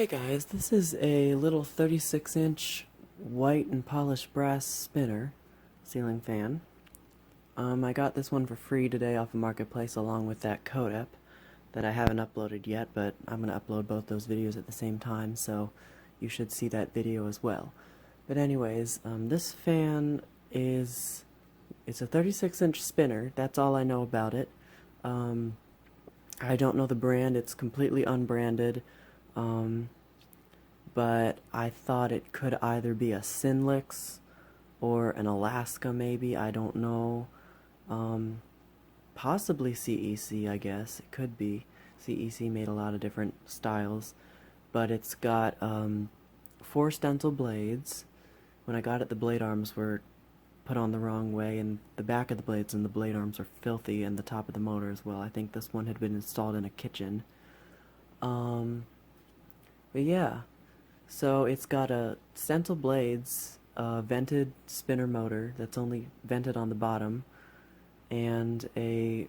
Hey guys, this is a little 36-inch white and polished brass spinner ceiling fan. I got this one for free today off of Marketplace along with that code that I haven't uploaded yet, but I'm going to upload both those videos at the same time, so you should see that video as well. But anyways, this fan it's a 36-inch spinner. That's all I know about it. I don't know the brand. It's completely unbranded. But I thought it could either be a Sinlix or an Alaska maybe, I don't know. Possibly CEC, I guess. It could be. CEC made a lot of different styles. But it's got 4 stencil blades. When I got it, the blade arms were put on the wrong way, and the back of the blades and the blade arms are filthy, and the top of the motor as well. I think this one had been installed in a kitchen. But yeah. So it's got a Stencil Blades vented spinner motor that's only vented on the bottom, and a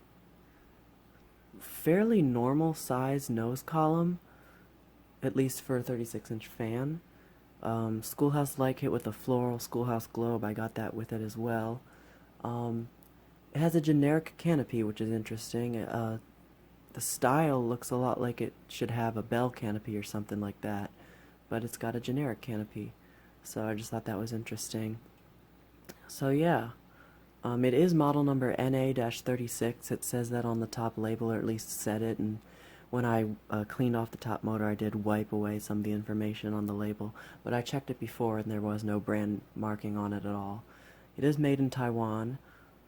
fairly normal size nose column, at least for a 36-inch fan. Schoolhouse light kit with a floral schoolhouse globe, I got that with it as well. It has a generic canopy, which is interesting. The style looks a lot like it should have a bell canopy or something like that, but it's got a generic canopy, so I just thought that was interesting. So yeah, it is model number NA-36. It says that on the top label, or at least said it, and when I cleaned off the top motor, I did wipe away some of the information on the label, but I checked it before and there was no brand marking on it at all. It is made in Taiwan,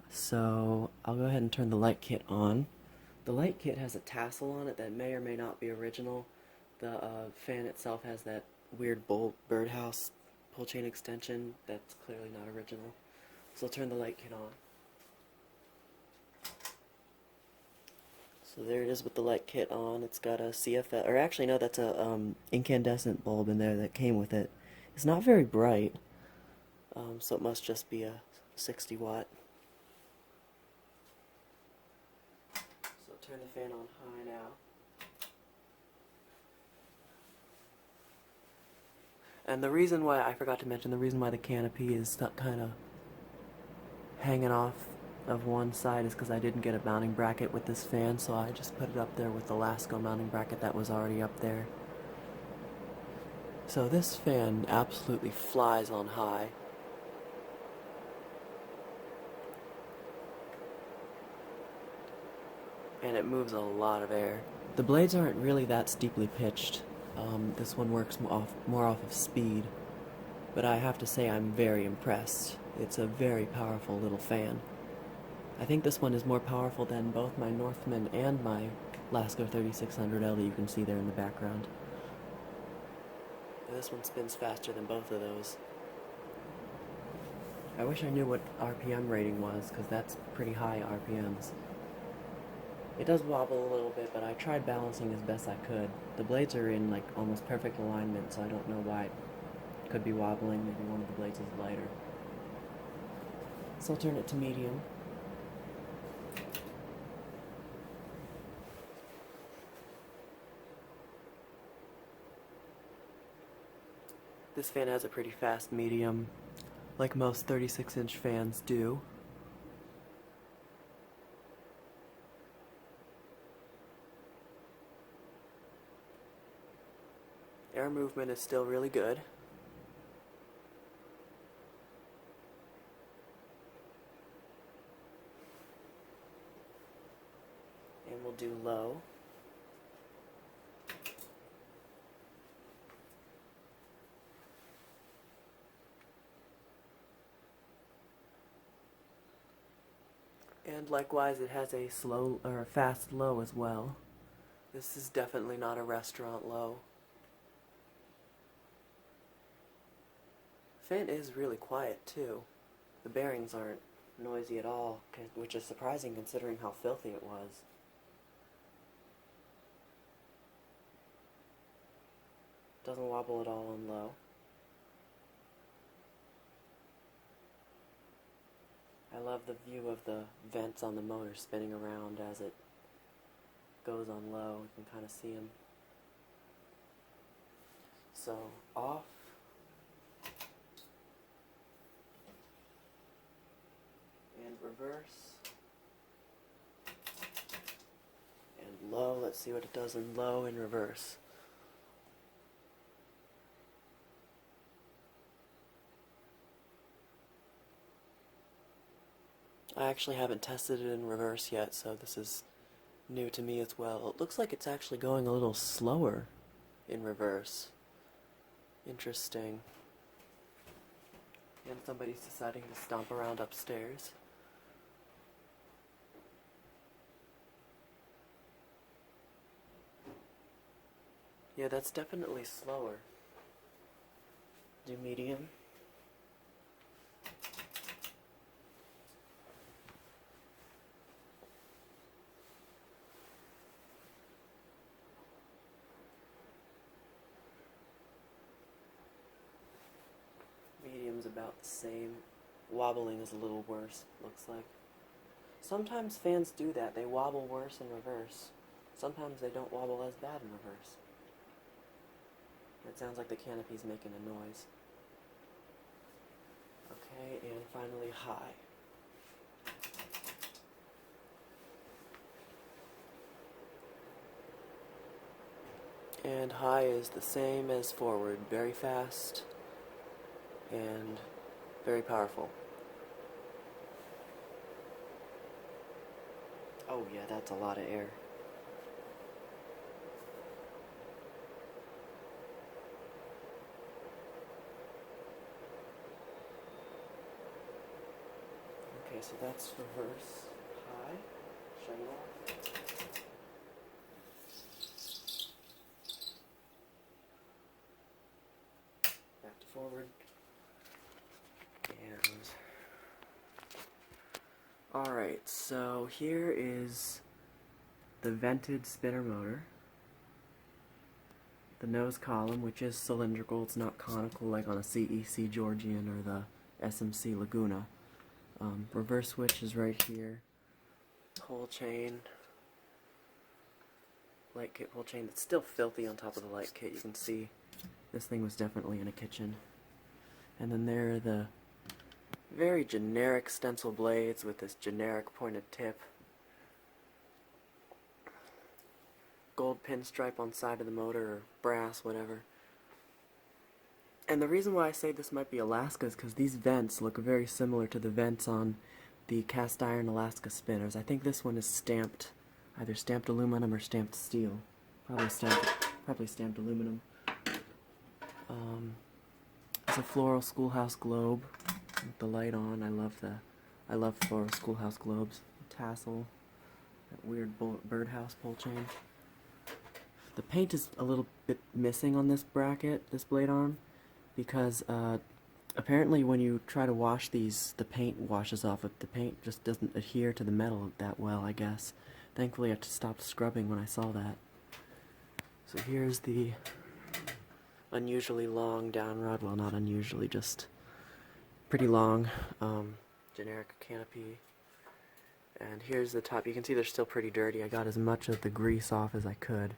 so I'll go ahead and turn the light kit on. The light kit has a tassel on it that may or may not be original. The fan itself has that weird birdhouse pull chain extension that's clearly not original. So I'll turn the light kit on. So there it is with the light kit on. It's got a CFL, or actually no, that's a incandescent bulb in there that came with it. It's not very bright, so it must just be a 60 watt. So I'll turn the fan on high now. And the reason why, I forgot to mention, the reason why the canopy is kind of hanging off of one side is because I didn't get a mounting bracket with this fan, so I just put it up there with the Lasco mounting bracket that was already up there. So this fan absolutely flies on high. And it moves a lot of air. The blades aren't really that steeply pitched. This one works more off of speed, but I have to say I'm very impressed. It's a very powerful little fan. I think this one is more powerful than both my Northman and my Lasco 3600L that you can see there in the background. And this one spins faster than both of those. I wish I knew what RPM rating was, because that's pretty high RPMs. It does wobble a little bit, but I tried balancing as best I could. The blades are in like almost perfect alignment, so I don't know why it could be wobbling. Maybe one of the blades is lighter. So I'll turn it to medium. This fan has a pretty fast medium, like most 36-inch fans do. Air movement is still really good. And we'll do low. And likewise, it has a slow or a fast low as well. This is definitely not a restaurant low. Fan is really quiet too. The bearings aren't noisy at all, which is surprising considering how filthy it was. Doesn't wobble at all on low. I love the view of the vents on the motor spinning around as it goes on low. You can kind of see them. So off. And reverse. And low. Let's see what it does in low and reverse. I actually haven't tested it in reverse yet, so this is new to me as well. It looks like it's actually going a little slower in reverse. Interesting. And somebody's deciding to stomp around upstairs. Yeah, that's definitely slower. Do medium. Medium's about the same. Wobbling is a little worse, looks like. Sometimes fans do that. They wobble worse in reverse. Sometimes they don't wobble as bad in reverse. It sounds like the canopy's making a noise. Okay, and finally high. And high is the same as forward. Very fast and very powerful. Oh yeah, that's a lot of air. Okay, so that's reverse high. Shut it off. Back to forward. And alright, so here is the vented spinner motor. The nose column, which is cylindrical, it's not conical like on a CEC Georgian or the SMC Laguna. Reverse switch is right here. Pull chain. Light kit pull chain that's still filthy on top of the light kit. You can see this thing was definitely in a kitchen. And then there are the very generic stencil blades with this generic pointed tip. Gold pinstripe on side of the motor, or brass, whatever. And the reason why I say this might be Alaska is because these vents look very similar to the vents on the cast iron Alaska spinners. I think this one is stamped, either stamped aluminum or stamped steel. Probably stamped aluminum. It's a floral schoolhouse globe with the light on. I love floral schoolhouse globes. Tassel, that weird birdhouse pull chain. The paint is a little bit missing on this bracket, this blade arm, because apparently when you try to wash these, the paint washes off. The paint just doesn't adhere to the metal that well, I guess. Thankfully I stopped scrubbing when I saw that. So here's the unusually long down rod. Well, not unusually, just pretty long generic canopy. And here's the top. You can see they're still pretty dirty. I got as much of the grease off as I could.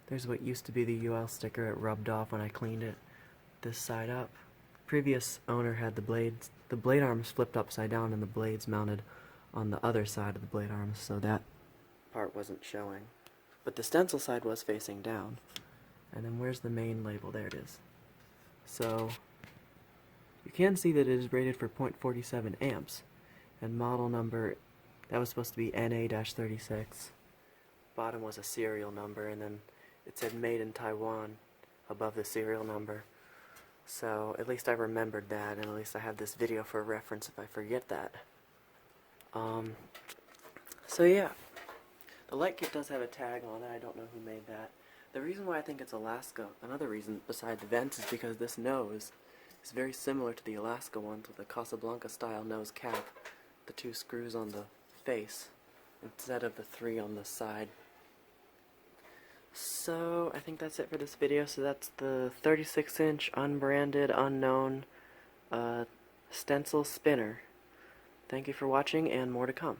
There's what used to be the UL sticker. It rubbed off when I cleaned it this side up. Previous owner had the blade arms flipped upside down and the blades mounted on the other side of the blade arms, so that part wasn't showing. But the stencil side was facing down. And then where's the main label? There it is. So you can see that it is rated for 0.47 amps. And model number, that was supposed to be NA-36. Bottom was a serial number, and then it said made in Taiwan above the serial number. So at least I remembered that, and at least I have this video for reference if I forget that. So yeah, the light kit does have a tag on it. I don't know who made that. The reason why I think it's Alaska, another reason besides the vents, is because this nose is very similar to the Alaska ones with the Casablanca style nose cap, the 2 screws on the face instead of the 3 on the side. So I think that's it for this video. So that's the 36-inch unbranded, unknown stencil spinner. Thank you for watching, and more to come.